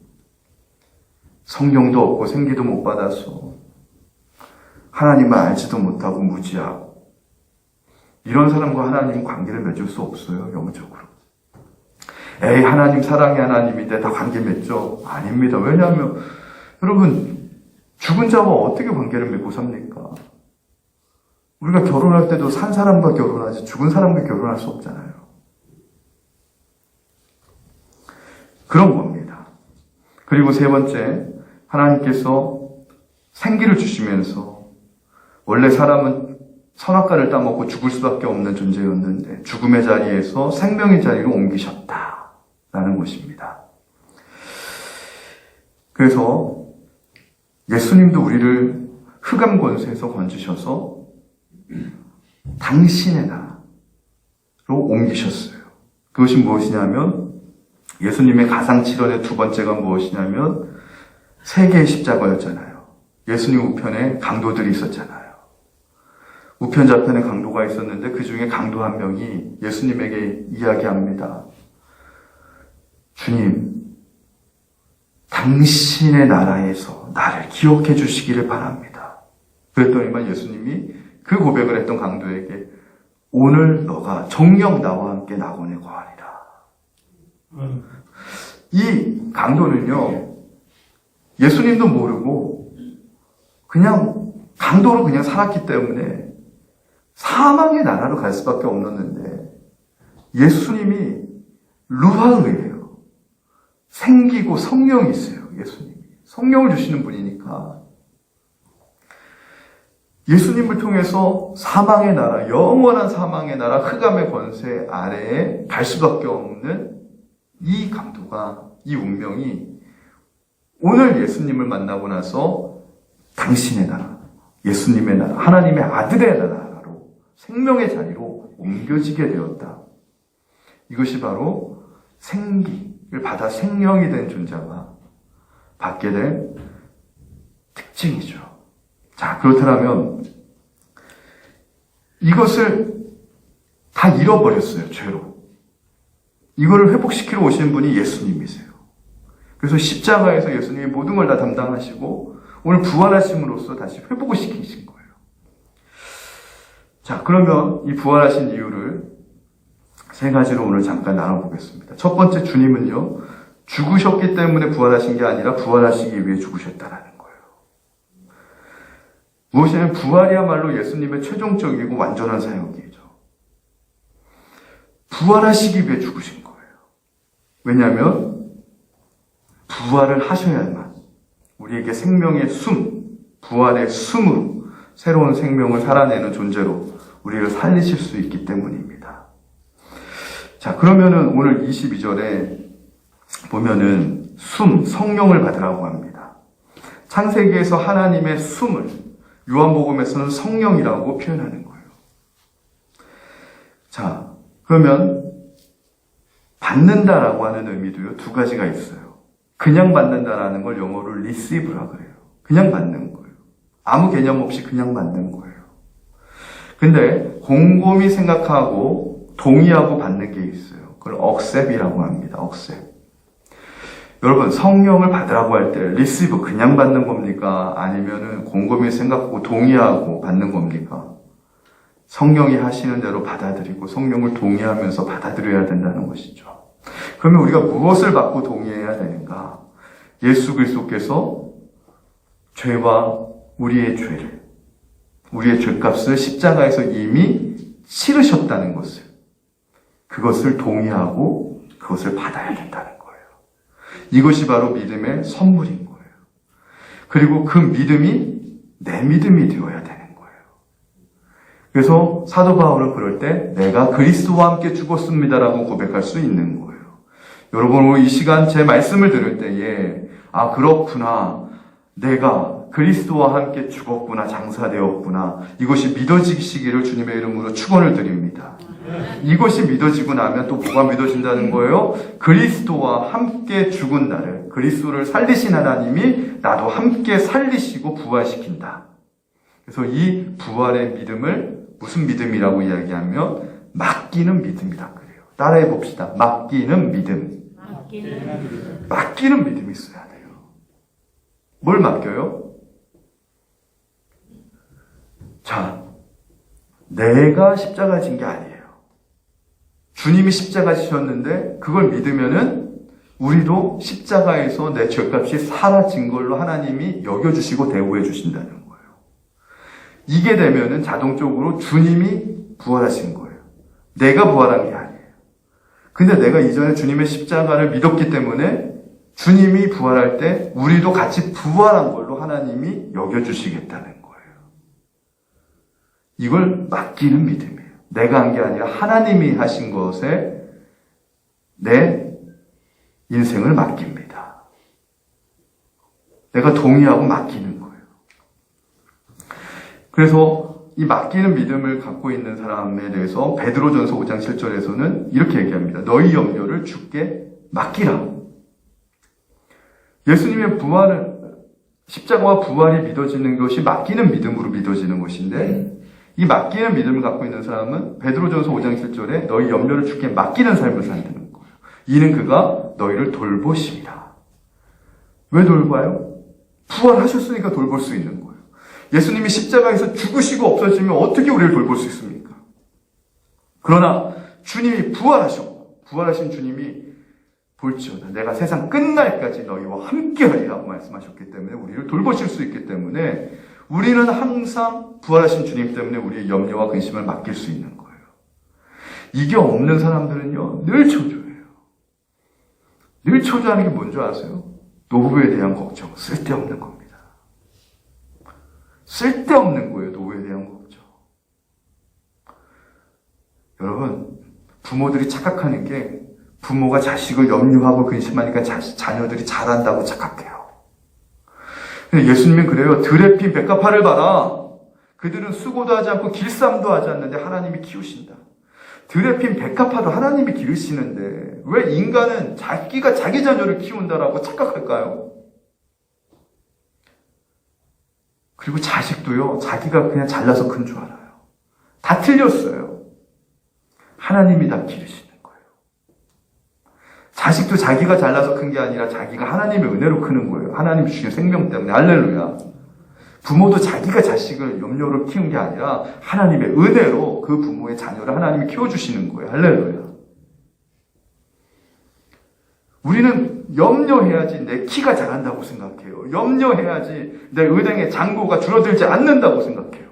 성령도 없고 생기도 못 받아서 하나님을 알지도 못하고 무지하고, 이런 사람과 하나님 관계를 맺을 수 없어요. 영적으로. 에이, 하나님 사랑의 하나님인데 다 관계 맺죠? 아닙니다. 왜냐하면 여러분, 죽은 자와 어떻게 관계를 맺고 삽니까? 우리가 결혼할 때도 산 사람과 결혼하지 죽은 사람과 결혼할 수 없잖아요. 그런 겁니다. 그리고 세 번째, 하나님께서 생기를 주시면서, 원래 사람은 선악과를 따먹고 죽을 수밖에 없는 존재였는데 죽음의 자리에서 생명의 자리로 옮기셨다라는 것입니다. 그래서 예수님도 우리를 흑암 권세에서 건지셔서 당신의 나라로 옮기셨어요. 그것이 무엇이냐면 예수님의 가상칠언의 두 번째가 무엇이냐면 세 개의 십자가였잖아요. 예수님 우편에 강도들이 있었잖아요. 우편 좌편에 강도가 있었는데 그 중에 강도 한 명이 예수님에게 이야기합니다. 주님, 당신의 나라에서 나를 기억해 주시기를 바랍니다. 그랬더니만 예수님이 그 고백을 했던 강도에게 오늘 너가 정녕 나와 함께 낙원에 거하리라. 이 강도는요, 예수님도 모르고 그냥 강도로 그냥 살았기 때문에 사망의 나라로 갈 수밖에 없었는데 예수님이 루하의예요. 생기고 성령이 있어요. 예수님이. 성령을 주시는 분이니까 예수님을 통해서 사망의 나라, 영원한 사망의 나라, 흑암의 권세 아래에 갈 수밖에 없는 이 강도가, 이 운명이 오늘 예수님을 만나고 나서 당신의 나라, 예수님의 나라, 하나님의 아들의 나라로 생명의 자리로 옮겨지게 되었다. 이것이 바로 생기를 받아 생명이 된 존재가 받게 된 특징이죠. 자, 그렇다면 이것을 다 잃어버렸어요, 죄로. 이거를 회복시키러 오신 분이 예수님이세요. 그래서 십자가에서 예수님이 모든 걸 다 담당하시고 오늘 부활하심으로써 다시 회복을 시키신 거예요. 자, 그러면 이 부활하신 이유를 세 가지로 오늘 잠깐 나눠보겠습니다. 첫 번째, 주님은요, 죽으셨기 때문에 부활하신 게 아니라 부활하시기 위해 죽으셨다라는 거예요. 무엇이냐면 부활이야말로 예수님의 최종적이고 완전한 사역이죠. 부활하시기 위해 죽으신 거예요. 왜냐하면 부활을 하셔야만 우리에게 생명의 숨, 부활의 숨으로 새로운 생명을 살아내는 존재로 우리를 살리실 수 있기 때문입니다. 자, 그러면은 오늘 22절에 보면은 숨, 성령을 받으라고 합니다. 창세기에서 하나님의 숨을 요한복음에서는 성령이라고 표현하는 거예요. 자, 그러면 받는다라고 하는 의미도요, 두 가지가 있어요. 그냥 받는다라는 걸 영어로 receive라 그래요. 그냥 받는 거예요. 아무 개념 없이 그냥 받는 거예요. 근데 곰곰이 생각하고 동의하고 받는 게 있어요. 그걸 accept이라고 합니다. accept. 여러분, 성령을 받으라고 할 때 receive 그냥 받는 겁니까? 아니면은 곰곰이 생각하고 동의하고 받는 겁니까? 성령이 하시는 대로 받아들이고 성령을 동의하면서 받아들여야 된다는 것이죠. 그러면 우리가 무엇을 받고 동의해야 되는가? 예수 그리스도께서 죄와 우리의 죄를, 우리의 죄값을 십자가에서 이미 치르셨다는 것을, 그것을 동의하고 그것을 받아야 된다는 거예요. 이것이 바로 믿음의 선물인 거예요. 그리고 그 믿음이 내 믿음이 되어야 되는 거예요. 그래서 사도 바울은 그럴 때 내가 그리스도와 함께 죽었습니다라고 고백할 수 있는 거예요. 여러분, 오늘 이 시간 제 말씀을 들을 때에 아, 그렇구나, 내가 그리스도와 함께 죽었구나, 장사되었구나, 이것이 믿어지시기를 주님의 이름으로 축원을 드립니다. 이것이 믿어지고 나면 또 뭐가 믿어진다는 거예요? 그리스도와 함께 죽은 나를, 그리스도를 살리신 하나님이 나도 함께 살리시고 부활시킨다. 그래서 이 부활의 믿음을 무슨 믿음이라고 이야기하면 맡기는 믿음이라 그래요. 따라해 봅시다. 맡기는 믿음. 맡기는 믿음이 있어야 돼요. 뭘 맡겨요? 자, 내가 십자가 진 게 아니에요. 주님이 십자가 지셨는데 그걸 믿으면은 우리도 십자가에서 내 죄값이 사라진 걸로 하나님이 여겨주시고 대우해 주신다는 거예요. 이게 되면은 자동적으로 주님이 부활하신 거예요. 내가 부활한 게 아니에요. 근데 내가 이전에 주님의 십자가를 믿었기 때문에 주님이 부활할 때 우리도 같이 부활한 걸로 하나님이 여겨주시겠다는 거예요. 이걸 맡기는 믿음이에요. 내가 한 게 아니라 하나님이 하신 것에 내 인생을 맡깁니다. 내가 동의하고 맡기는 거예요. 그래서 이 맡기는 믿음을 갖고 있는 사람에 대해서 베드로전서 5장 7절에서는 이렇게 얘기합니다. 너희 염려를 주께 맡기라. 예수님의 십자가와 부활이 믿어지는 것이 맡기는 믿음으로 믿어지는 것인데, 이 맡기는 믿음을 갖고 있는 사람은 베드로전서 5장 7절에 너희 염려를 주께 맡기는 삶을 산다는 거예요. 이는 그가 너희를 돌보십니다. 왜 돌봐요? 부활하셨으니까 돌볼 수 있는 거예요. 예수님이 십자가에서 죽으시고 없어지면 어떻게 우리를 돌볼 수 있습니까? 그러나 주님이 부활하신 주님이 볼지어다 내가 세상 끝날까지 너희와 함께하리라고 말씀하셨기 때문에 우리를 돌보실 수 있기 때문에 우리는 항상 부활하신 주님 때문에 우리의 염려와 근심을 맡길 수 있는 거예요. 이게 없는 사람들은요, 늘 초조해요. 늘 초조하는 게 뭔지 아세요? 노후에 대한 걱정, 쓸데없는 겁니다. 쓸데없는 거예요, 노후에 대한 걱정. 여러분, 부모들이 착각하는 게 부모가 자식을 염려하고 근심하니까 자녀들이 잘한다고 착각해요. 근데 예수님은 그래요. 들에 핀 백합화를 봐라. 그들은 수고도 하지 않고 길쌈도 하지 않는데 하나님이 키우신다. 들에 핀 백합화도 하나님이 기르시는데 왜 인간은 자기가 자기 자녀를 키운다라고 착각할까요? 그리고 자식도요, 자기가 그냥 잘나서 큰 줄 알아요. 다 틀렸어요. 하나님이 다 기르시는 거예요. 자식도 자기가 잘나서 큰 게 아니라 자기가 하나님의 은혜로 크는 거예요. 하나님 주신 생명 때문에. 할렐루야. 부모도 자기가 자식을 염려로 키운 게 아니라 하나님의 은혜로 그 부모의 자녀를 하나님이 키워주시는 거예요. 할렐루야. 우리는 염려해야지 내 키가 자란다고 생각해요. 염려해야지 내 은행의 잔고가 줄어들지 않는다고 생각해요.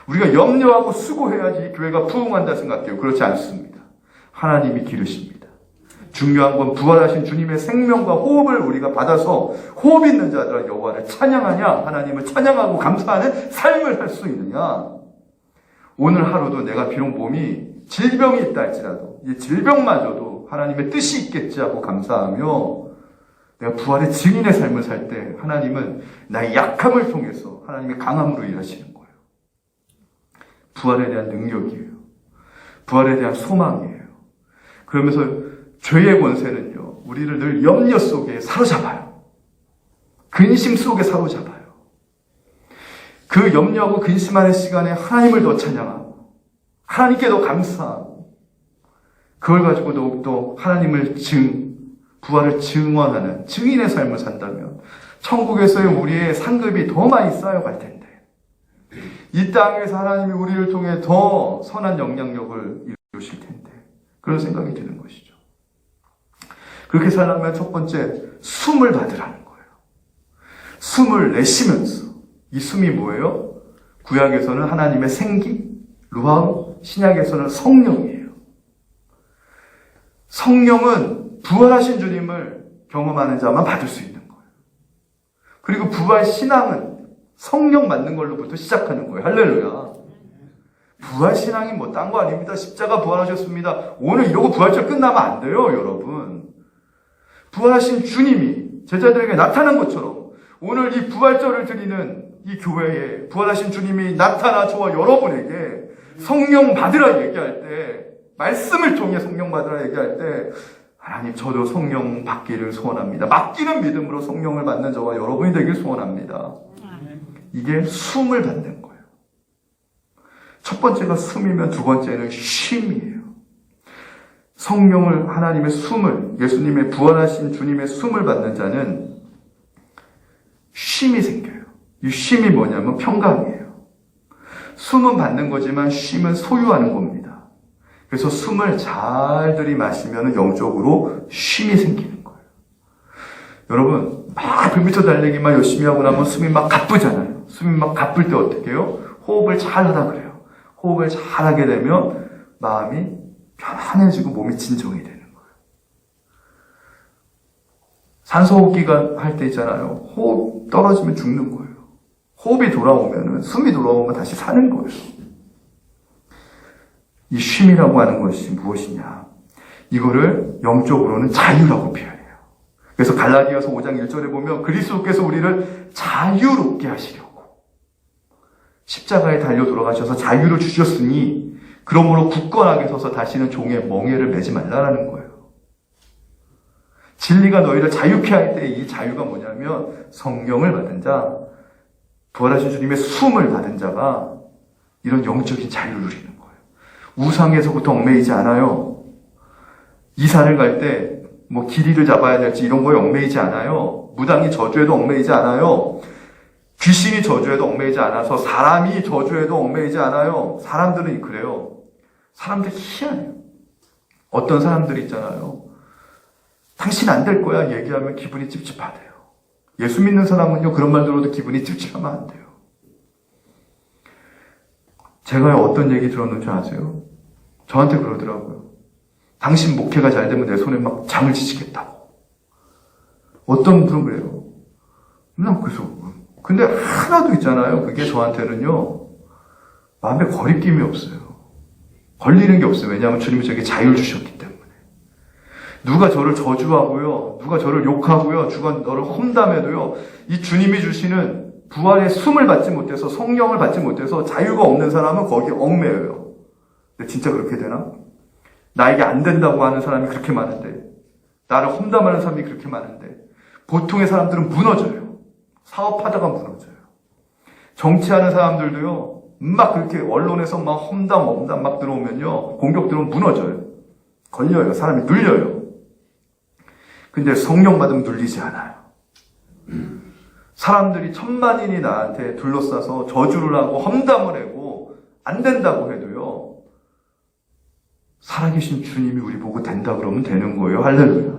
우리가 염려하고 수고해야지 교회가 부흥한다 생각해요. 그렇지 않습니다. 하나님이 기르십니다. 중요한 건 부활하신 주님의 생명과 호흡을 우리가 받아서 호흡 있는 자들아 여호와를 찬양하냐, 하나님을 찬양하고 감사하는 삶을 할 수 있느냐. 오늘 하루도 내가 비록 몸이 질병이 있다 할지라도 이 질병마저도 하나님의 뜻이 있겠지 하고 감사하며 내가 부활의 증인의 삶을 살 때 하나님은 나의 약함을 통해서 하나님의 강함으로 일하시는 거예요. 부활에 대한 능력이에요. 부활에 대한 소망이에요. 그러면서 죄의 권세는요, 우리를 늘 염려 속에 사로잡아요. 근심 속에 사로잡아요. 그 염려하고 근심하는 시간에 하나님을 더 찬양하고 하나님께 더 감사하고 그걸 가지고 더욱더 하나님을 부활을 증언하는 증인의 삶을 산다면 천국에서의 우리의 상급이 더 많이 쌓여갈 텐데 이 땅에서 하나님이 우리를 통해 더 선한 영향력을 이루실 텐데 그런 생각이 드는 것이죠. 그렇게 살려면 첫 번째 숨을 받으라는 거예요. 숨을 내쉬면서 이 숨이 뭐예요? 구약에서는 하나님의 생기, 루아우, 신약에서는 성령이에요. 성령은 부활하신 주님을 경험하는 자만 받을 수 있는 거예요. 그리고 부활 신앙은 성령 받는 걸로부터 시작하는 거예요. 할렐루야. 부활 신앙이 뭐 딴 거 아닙니다. 십자가 부활하셨습니다. 오늘 이러고 부활절 끝나면 안 돼요, 여러분. 부활하신 주님이 제자들에게 나타난 것처럼 오늘 이 부활절을 드리는 이 교회에 부활하신 주님이 나타나 저와 여러분에게 성령 받으라 얘기할 때, 말씀을 통해 성령 받으라 얘기할 때 하나님 저도 성령 받기를 소원합니다. 맡기는 믿음으로 성령을 받는 저와 여러분이 되길 소원합니다. 이게 숨을 받는 거예요. 첫 번째가 숨이면 두 번째는 쉼이에요. 성령을, 하나님의 숨을, 예수님의 부활하신 주님의 숨을 받는 자는 쉼이 생겨요. 이 쉼이 뭐냐면 평강이에요. 숨은 받는 거지만 쉼은 소유하는 겁니다. 그래서 숨을 잘 들이마시면 영적으로 쉼이 생기는 거예요. 여러분, 막 100m 달리기만 열심히 하고 나면 숨이 막 가쁘잖아요. 숨이 막 가쁠 때 어떻게 해요? 호흡을 잘 하라 그래요. 호흡을 잘 하게 되면 마음이 편안해지고 몸이 진정이 되는 거예요. 산소호흡기가 할 때 있잖아요. 호흡 떨어지면 죽는 거예요. 호흡이 돌아오면, 숨이 돌아오면 다시 사는 거예요. 이 쉼이라고 하는 것이 무엇이냐? 이거를 영적으로는 자유라고 표현해요. 그래서 갈라디아서 5장 1절에 보면 그리스도께서 우리를 자유롭게 하시려고, 십자가에 달려 돌아가셔서 자유를 주셨으니 그러므로 굳건하게 서서 다시는 종의 멍에를 매지 말라라는 거예요. 진리가 너희를 자유케 할 때 이 자유가 뭐냐면 성령을 받은 자, 부활하신 주님의 숨을 받은 자가 이런 영적인 자유를 누리는 거예요. 우상에서부터 얽매이지 않아요. 이사를 갈 때 뭐 길이를 잡아야 될지 이런 거에 얽매이지 않아요. 무당이 저주에도 얽매이지 않아요. 귀신이 저주에도 얽매이지 않아서 사람이 저주에도 얽매이지 않아요. 사람들은 그래요. 사람들 희한해요. 어떤 사람들이 있잖아요. 당신 안 될 거야 얘기하면 기분이 찝찝하대요. 예수 믿는 사람은요 그런 말 들어도 기분이 찝찝하면 안 돼요. 제가 어떤 얘기 들었는지 아세요? 저한테 그러더라고요. 당신 목회가 잘 되면 내 손에 막 장을 지치겠다고. 어떤 분은 그래요. 난 그래서 근데 하나도 있잖아요. 그게 저한테는요 마음에 거리낌이 없어요. 걸리는 게 없어요. 왜냐하면 주님이 저에게 자유를 주셨기 때문에. 누가 저를 저주하고요, 누가 저를 욕하고요, 누가 너를 험담해도요, 이 주님이 주시는 부활의 숨을 받지 못해서, 성령을 받지 못해서 자유가 없는 사람은 거기에 얽매여요. 근데 진짜 그렇게 되나? 나에게 안 된다고 하는 사람이 그렇게 많은데, 나를 험담하는 사람이 그렇게 많은데, 보통의 사람들은 무너져요. 사업하다가 무너져요. 정치하는 사람들도요, 막 그렇게 언론에서 막 험담 막 들어오면요, 공격 들어오면 무너져요. 걸려요. 사람이 눌려요. 근데 성령 받으면 눌리지 않아요. 사람들이 천만인이 나한테 둘러싸서 저주를 하고 험담을 하고 안 된다고 해도요, 살아계신 주님이 우리 보고 된다 그러면 되는 거예요. 할렐루야.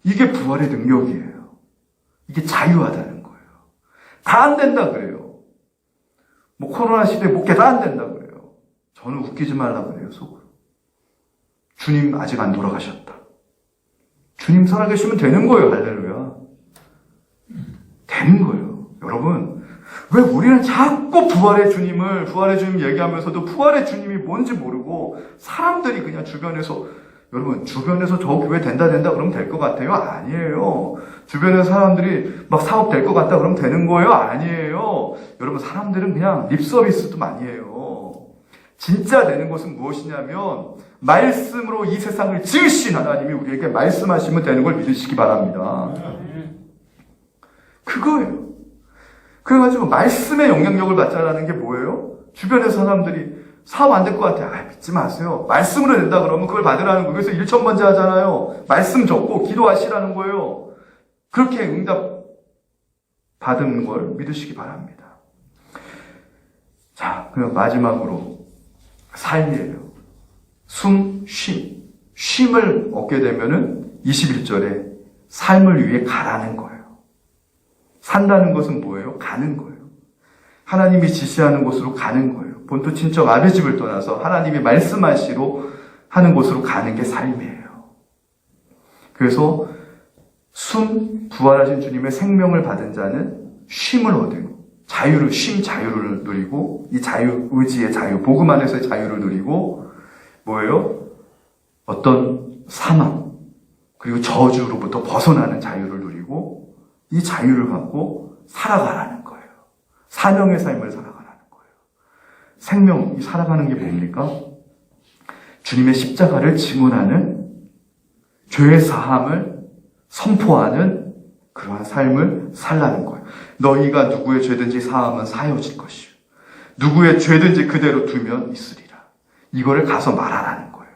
이게 부활의 능력이에요. 이게 자유하다는 거예요. 다 안 된다 그래요. 뭐 코로나 시대에 목회 다 안 된다 그래요. 저는 웃기지 말라 그래요. 속으로. 주님 아직 안 돌아가셨다. 주님 살아계시면 되는 거예요. 할렐루야. 되는 거예요. 여러분, 왜 우리는 자꾸 부활의 주님 얘기하면서도 부활의 주님이 뭔지 모르고 사람들이 그냥 주변에서, 여러분, 주변에서 저 교회 된다 그러면 될 것 같아요? 아니에요. 주변에서 사람들이 막 사업 될 것 같다 그러면 되는 거예요? 아니에요. 여러분, 사람들은 그냥 립서비스도 많이 해요. 진짜 되는 것은 무엇이냐면 말씀으로 이 세상을 지으신 하나님이 우리에게 말씀하시면 되는 걸 믿으시기 바랍니다. 그거예요. 그래가지고 말씀의 영향력을 받자라는 게 뭐예요? 주변의 사람들이 사업 안 될 것 같아요. 믿지 마세요. 말씀으로 된다 그러면 그걸 받으라는 거예요. 그래서 일천번제 하잖아요. 말씀 적고 기도하시라는 거예요. 그렇게 응답 받은 걸 믿으시기 바랍니다. 자, 그럼 마지막으로 삶이에요. 숨, 쉼. 쉼을 얻게 되면은 21절에 삶을 위해 가라는 거예요. 산다는 것은 뭐예요? 가는 거예요. 하나님이 지시하는 곳으로 가는 거예요. 본토 친척 아베 집을 떠나서 하나님이 말씀하시로 하는 곳으로 가는 게 삶이에요. 그래서 부활하신 주님의 생명을 받은 자는 쉼을 얻어요. 자유를 누리고, 이 자유, 의지의 자유, 복음 안에서의 자유를 누리고, 뭐예요? 어떤 사망, 그리고 저주로부터 벗어나는 자유를 누리고, 이 자유를 갖고 살아가라는 거예요. 사명의 삶을 살아가라는 거예요. 생명이 살아가는 게 뭡니까? 주님의 십자가를 증언하는, 죄의 사함을 선포하는 그러한 삶을 살라는 거예요. 너희가 누구의 죄든지 사하면 사여질 것이요, 누구의 죄든지 그대로 두면 있으리라. 이거를 가서 말하라는 거예요.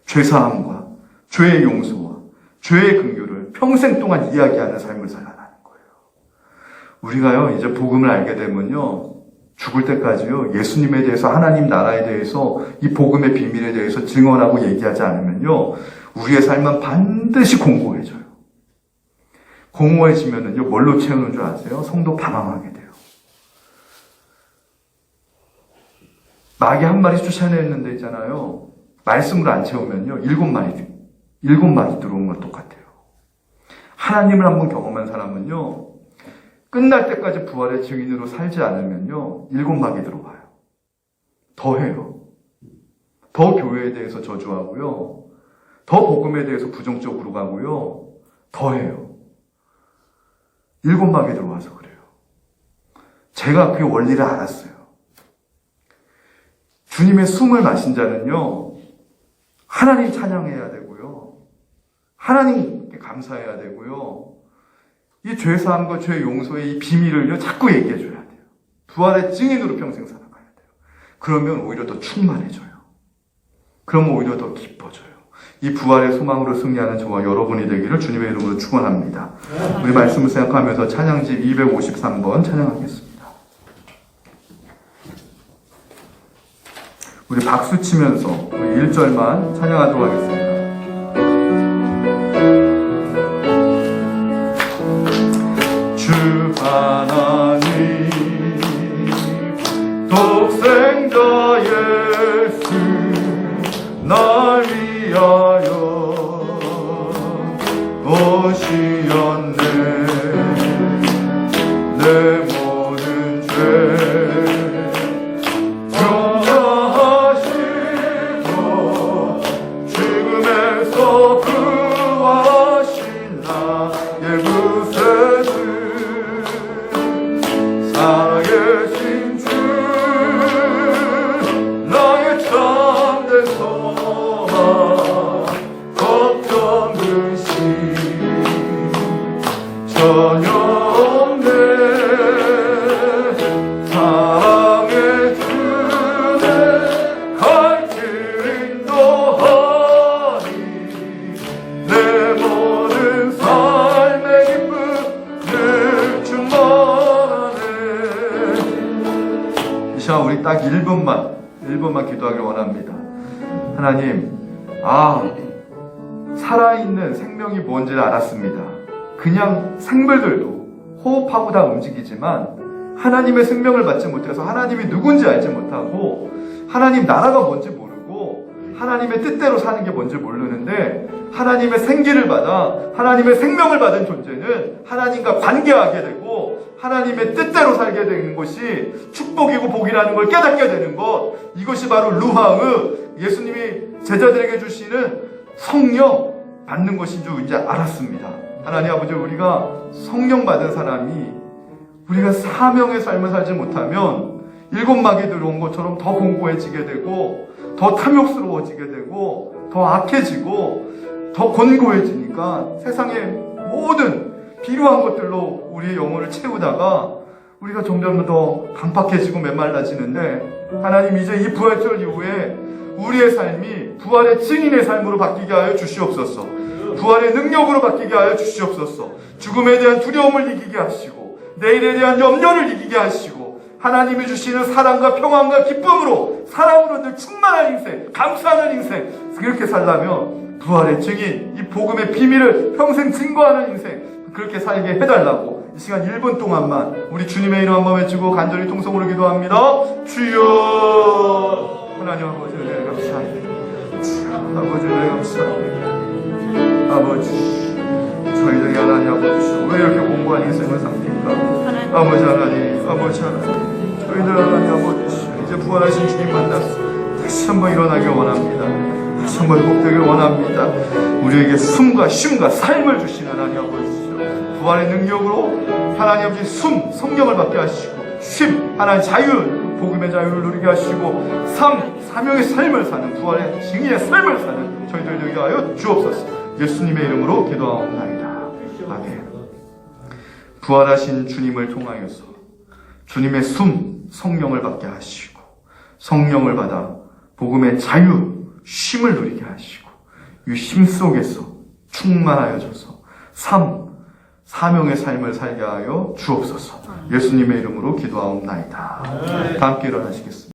죄사함과 죄의 용서와 죄의 긍휼을 평생 동안 이야기하는 삶을 살라는 거예요. 우리가요, 이제 복음을 알게 되면요, 죽을 때까지요, 예수님에 대해서, 하나님 나라에 대해서, 이 복음의 비밀에 대해서 증언하고 얘기하지 않으면요, 우리의 삶은 반드시 공고해져요. 공허해지면은요, 뭘로 채우는 줄 아세요? 성도 방황하게 돼요. 마귀 한 마리 쫓아냈는데 있잖아요. 말씀으로 안 채우면요, 일곱 마리 들어온 건 똑같아요. 하나님을 한번 경험한 사람은요, 끝날 때까지 부활의 증인으로 살지 않으면요, 일곱 마리 들어와요. 더 해요. 더 교회에 대해서 저주하고요, 더 복음에 대해서 부정적으로 가고요, 더 해요. 일곱 마리 들어와서 그래요. 제가 그 원리를 알았어요. 주님의 숨을 마신 자는요, 하나님 찬양해야 되고요, 하나님께 감사해야 되고요, 이 죄사함과 죄 용서의 이 비밀을요, 자꾸 얘기해 줘야 돼요. 부활의 증인으로 평생 살아가야 돼요. 그러면 오히려 더 충만해져요. 그러면 오히려 더 기뻐져요. 이 부활의 소망으로 승리하는 저와 여러분이 되기를 주님의 이름으로 축원합니다. 우리 말씀을 생각하면서 찬양집 253번 찬양하겠습니다. 우리 박수 치면서 우리 1절만 찬양하도록 하겠습니다. 주 하나님 독생자 예수 날 위하여 오시었네. 내 모든 죄 우리 딱 1분만 기도하길 원합니다. 하나님, 살아있는 생명이 뭔지를 알았습니다. 그냥 생물들도 호흡하고 다 움직이지만 하나님의 생명을 받지 못해서 하나님이 누군지 알지 못하고 하나님 나라가 뭔지 모르고 하나님의 뜻대로 사는 게 뭔지 모르는데 하나님의 생기를 받아 하나님의 생명을 받은 존재는 하나님과 관계하게 되고 하나님의 뜻대로 살게 되는 것이 축복이고 복이라는 걸 깨닫게 되는 것, 이것이 바로 루하의 예수님이 제자들에게 주시는 성령 받는 것인 줄 이제 알았습니다. 하나님 아버지, 우리가 성령 받은 사람이 우리가 사명의 삶을 살지 못하면 일곱마귀 들어온 것처럼 더 공고해지게 되고 더 탐욕스러워지게 되고 더 악해지고 더 곤고해지니까 세상의 모든 필요한 것들로 우리의 영혼을 채우다가 우리가 점점 더 강팍해지고 메말라지는데, 하나님 이제 이 부활절 이후에 우리의 삶이 부활의 증인의 삶으로 바뀌게 하여 주시옵소서. 부활의 능력으로 바뀌게 하여 주시옵소서. 죽음에 대한 두려움을 이기게 하시고 내일에 대한 염려를 이기게 하시고 하나님이 주시는 사랑과 평안과 기쁨으로 사랑으로 늘 충만한 인생, 감사하는 인생, 그렇게 살려면 부활의 증인, 이 복음의 비밀을 평생 증거하는 인생, 그렇게 살게 해달라고 이 시간 1분 동안만 우리 주님의 이름 한번 외치고 간절히 통성으로 기도합니다. 주여, 하나님 아버지 은혜를 감사합니다. 아버지 은혜를 감사합니다. 아버지, 저희들이 하나님 아버지 왜 이렇게 공고한 인생을 삽니까? 아버지 하나님, 아버지 하나님, 저희들 하나님 아버지 이제 부활하신 주님 만났어. 다시 한번 일어나길 원합니다. 다시 한번 회복되길 원합니다. 우리에게 숨과 쉼과 삶을 주시는 하나님 아버지, 부활의 능력으로 하나님 아버지 성령을 받게 하시고 쉼, 하나님 자유, 복음의 자유를 누리게 하시고 사명의 삶을 사는, 부활의 증인의 삶을 사는 저희들 되게 하여 주옵소서. 예수님의 이름으로 기도하옵나이다. 아멘. 부활하신 주님을 통하여서 주님의 성령을 받게 하시고 성령을 받아 복음의 자유, 쉼을 누리게 하시고 이 쉼 속에서 충만하여져서 사명의 삶을 살게 하여 주옵소서. 예수님의 이름으로 기도하옵나이다. 다 함께 일어나시겠습니다.